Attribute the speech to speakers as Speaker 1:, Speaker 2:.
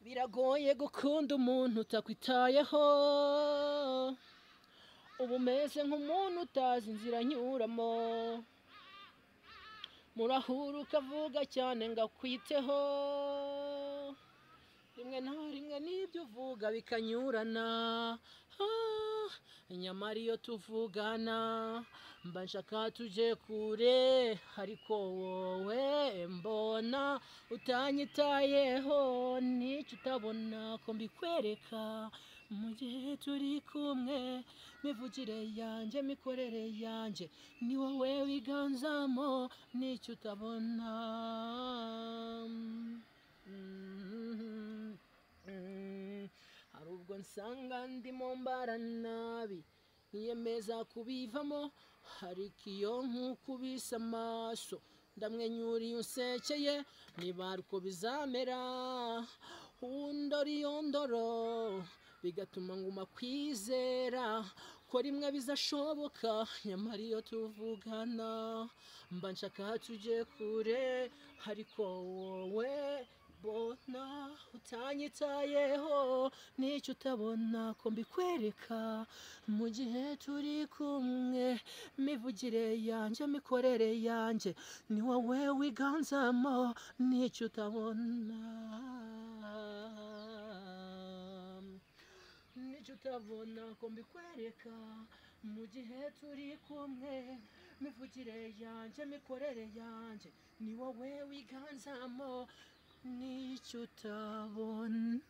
Speaker 1: Biragoye gukunda umuntu utakwitayeho, uba umeze nk'umuntu utazi inzira anyuramo, murahura ukavuga cyane ngo akwiteho, rimwe na rimwe n'ibyo uvuga bikanyurana, nyamara iyo tuvugana mba nshaka tujye kure, ariko wowe mbona utanyitayeho, n'icyo utabona ko mbikwereka mu gihe turi kumwe, mivugire yanjye mikorere yanjye ni wowe wiganzamo, n'icyo utabona. Hari ubwo nsanga ndimo mbara nabi nkiyemeza kubivamo, ariko iyo nkukubise amaso ndamwenyura iyo unsekeye, niba ari uko bizamera undora iyo ndoro, bigatuma nguma kwizera ko rimwe bizashoboka, nyamara iyo tuvugana mba nshaka tujye kure, ariko wowe mbona utanyitayeho, n'icyo utabona ko mbikwereka mu gihe turi kumwe, mivugire yanjye mikorere yanjye ni wowe wiganzamo, n'icyo utabona, n'icyo utabona ko mbikwereka mu gihe turi kumwe, mivugire yanjye mikorere yanjye ni wowe wiganzamo, n'icyo utabona.